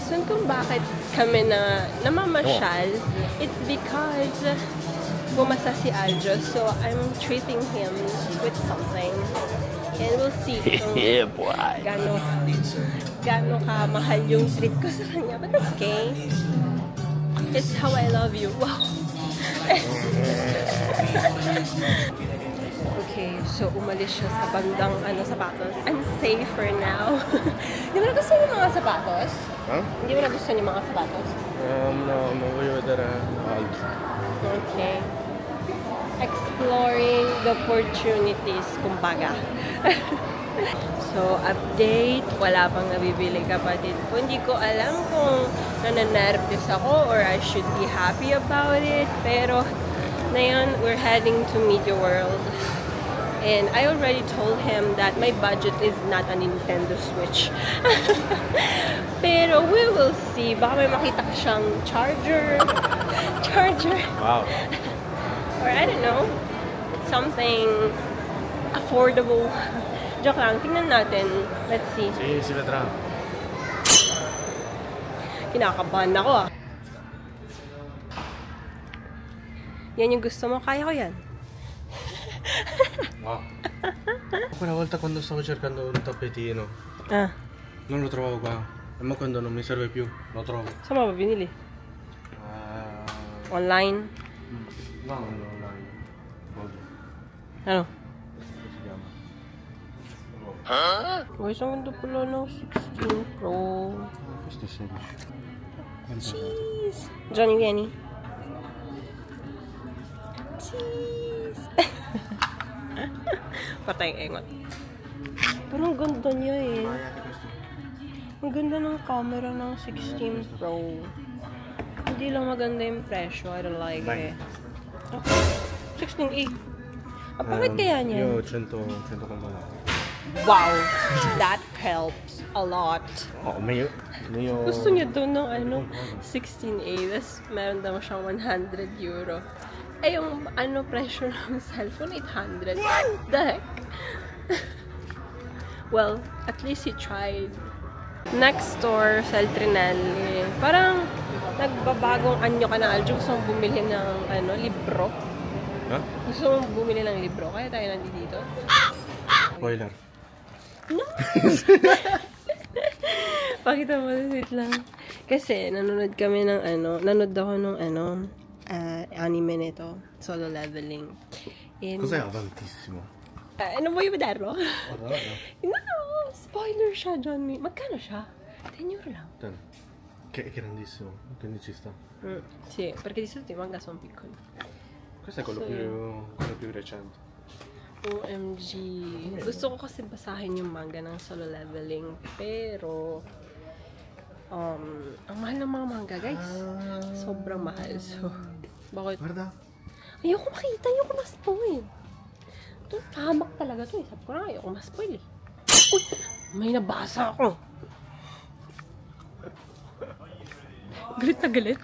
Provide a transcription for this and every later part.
reason kung bakit kami namamasyal, it's because bumasa si Aljo, so I'm treating him with something. And we'll see kung gano'n ka mahal yung treat ko sa kanya. But that's okay. It's how I love you. Wow! Okay, so umalis siya sa bandang sapatos. I'm safe for now. Hindi mo na gusto niyo mga sapatos? Huh? Hindi mo na gusto niyo mga sapatos? No, non voglio vedere altro. Okay. Exploring the opportunities, kumbaga. So, update. Wala pang nabibili kapatid ko. Hindi ko alam kung nananervous ako or I should be happy about it. Pero, ngayon, we're heading to Media World. And I already told him that my budget is not a Nintendo Switch. Pero, we will see. Baka may makita ka siyang charger. Wow. Or I don't know, something affordable. Joke lang, tingnan natin. Let's see. Si vedrà. Kinakabahan ako ah. Yan yung gusto mo? Kaya ko yan. Wow. Quella volta quando stavo cercando un tappetino, non lo trovavo qua. E ma quando non mi serve più, lo trovo. Saan mo ba binili? Online? No, online. Ano? Come si chiama? Guys, ang ganda pala ng 16 Pro. Questo è 16. Cheese! Johnny Vianney. Cheese! Patay engot. Pero ang ganda niya eh. Ang ganda ng camera ng 16 Pro. Hindi lang maganda yung presyo. I don't like it. Okay. 16A. Bakit kaya niya? Io 100 Wow! That helps a lot. Oh, io... Gusto niya doon ng 16A. Tapos meron daw siyang €100. Ay, yung presyo ng cellphone, 800. What the heck? Well, at least he tried. Next store, Feltrinelli. Parang nagbabagong anyo ka na, Aljo. Gusto mong bumili ng libro. Huh? Gusto mong bumili ng libro. Kaya tayo nandito. Spoiler. No! Pakita mo, wait lang. Kasi, nanonood kami ng nanonood ako ng anime nito. Solo Leveling. Cos'è avantissimo? Ano mo yung madarlo? No. No! Spoiler siya, Johnny. Magkano siya? €10 lang. Che è grandissimo, quindi ci sta. Sì, perché di solito i manga sono piccoli. Questo è quello più recente. OMG. Gusto ko kasi basahin yung manga ng Solo Leveling. Pero, ang mahal ng mga manga, guys. Sobrang mahal. So, bakit? Guarda. Ayoko makita, ayoko ma-spoil. Ito, hamak talaga to eh. Sabi ko na, ayoko ma-spoil eh. Uy! May nabasa ako. Galit na galit.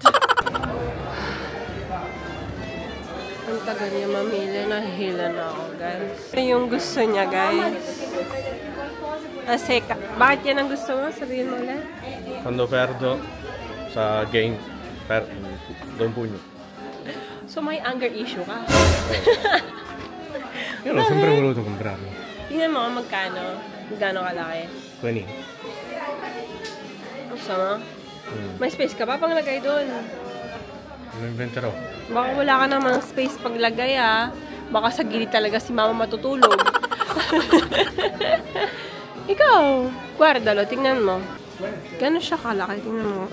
Ang tagal niya mamili. Nahihila na ako, guys. Ito yung gusto niya, guys. Kasi, bakit yan ang gusto mo? Sabihin mo ulit. Quando perdo sa game, do un pugno. So, may anger issue ka? Io l'ho sempre voluto comprarlo. Tingnan mo magkano. Gano'ng kalaki. 20. Gusto mo? May space ka pa pang lagay doon. Lo inventerò. Baka wala ka namang space paglagay ah. Baka sa gilid talaga si mama matutulog. Ikaw, guardalo, tingnan mo. Gano'n siya kalaki, tingnan mo.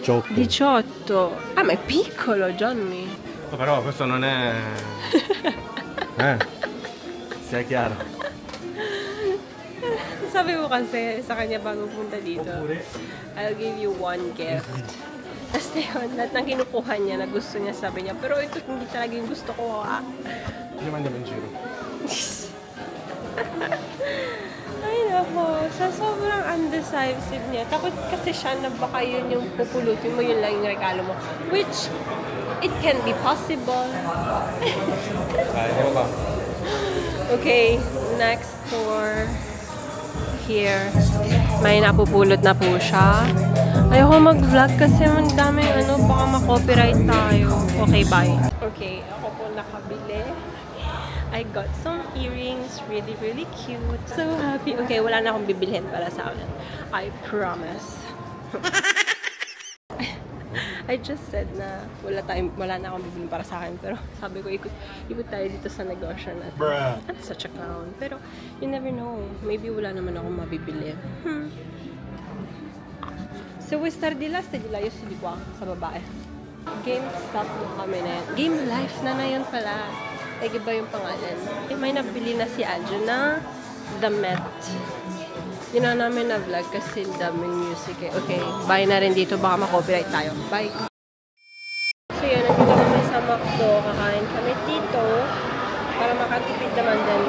18. 18. Ah, ma è piccolo, Johnny. Però questo non è... sia chiaro. Sabi mo kasi sa kanya bago punta dito, I'll give you one gift. Tapos yun, lahat ng kinukuha niya na gusto niya, sabi niya, pero ito hindi talaga yung gusto ko ah. Io mangiamo in giro. Ay nako, sa sobrang undecisive niya. Takot kasi siya na baka yun yung pupulutin mo, yun lang yung regalo mo. Which, it can be possible. Andiamo qua. Okay, next store. Here. May napupulot na po siya. Ayoko mag-vlog kasi ang daming baka ma-copyright tayo. Okay, bye. Okay, ako po nakabili. I got some earrings, really, really cute. So happy. Okay, wala na akong bibilhin para sa akin. I promise. I just said na wala na akong bibilhin para sa akin. Pero sabi ko, ikot tayo dito sa negosyo natin. I'm such a clown. Pero you never know. Maybe wala naman akong mabibili. So we start yo silikuan sa babae. GameStop na kami na yan. Game Life na yun pala. Iba yung pangalan. May nabili na si Adjo na The Met. Yun na namin na vlog kasi daming music eh. Okay, bye na rin dito. Baka ma-copyright tayo. Bye! So yun, nandito kami sa McDo. Kakain kami dito para makatipid naman din.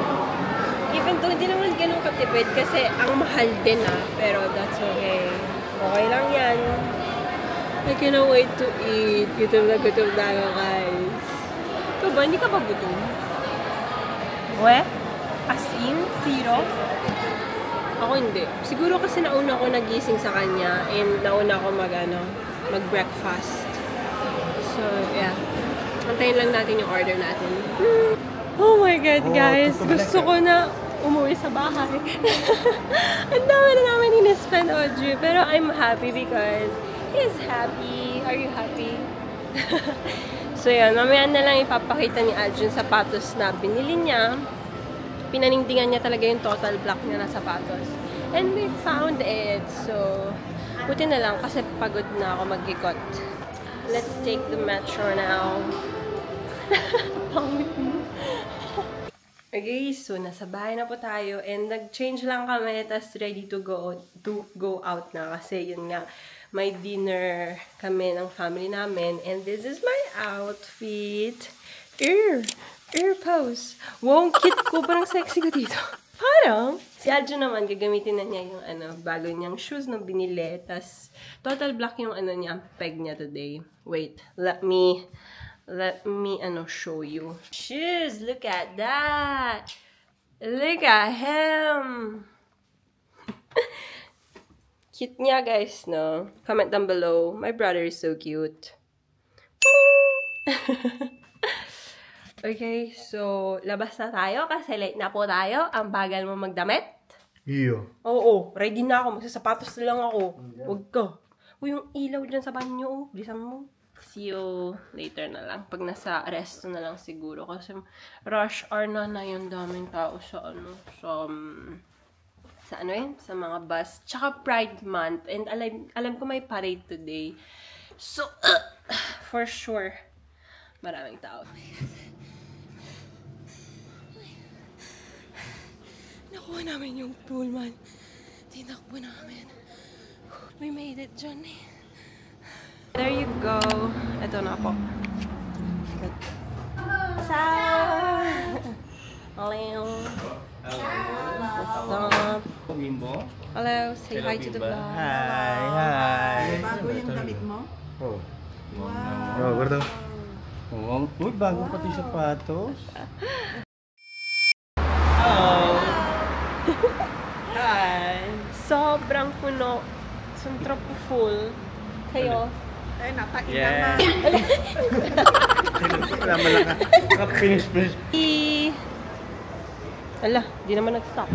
Even though hindi naman ganun katipid kasi ang mahal din pero that's okay. Okay lang yan. I cannot wait to eat. Gutom na ako guys. Ikaw ba? Hindi ka ba gutom? We? As in? Zero? Ako hindi. Siguro kasi nauna ako nagising sa kanya and nauna ako mag-breakfast. So, yeah. Antayin lang natin yung order natin. Oh my God, guys. Gusto ko na umuwi sa bahay. Ang dami na namin in-spend, Audrey. Pero I'm happy because he's happy. Are you happy? So, yan. Mamaya na lang ipapakita ni Adjo yung sapatos na binili niya. Pinaningdingan niya talaga yung total black niya na sapatos. And we found it. So, buti na lang kasi pagod na ako mag-ikot. Let's take the metro now. Okay, so nasa bahay na po tayo. And nag-change lang kami. Tapos ready to go out na. Kasi yun nga, may dinner kami ng family namin. And this is my outfit. Ear pose. Wow, cute ko. Parang sexy ko dito. Parang, si Adjo naman, gagamitin na niya yung bago niyang shoes na binili. Tas, total black yung niya, peg niya today. Wait, let me show you. Shoes, look at that. Look at him. Cute niya, guys, no? Comment down below. My brother is so cute. Okay, so, labas na tayo kasi late na po tayo. Ang bagal mo magdamit? Iyo. Oo, ready na ako. Magsasapatos na lang ako. Huwag ka. Uy, yung ilaw dyan sa banyo. Bilisan mo. See you later na lang. Pag nasa resto na lang siguro. Kasi rush hour na yung daming tao sa sa mga bus. Tsaka Pride Month. And alam ko may parade today. So, for sure, maraming tao. Nakuha namin yung pullman. Tinakbo namin. We made it, Johnny. There you go. Ito na po. Ciao! Hello. What's up? Hello. Say hi to the vlog. Hi. Bago yung damit mo? Oh. Wow. Oh, gordo. Oh, uy, bago pati sapatos. Hello. Hi. Sobrang puno. Sobrang full. Kayo? Ay, natain Yeah. Wala man lang ka. Finish. Ala, di naman nag-stop.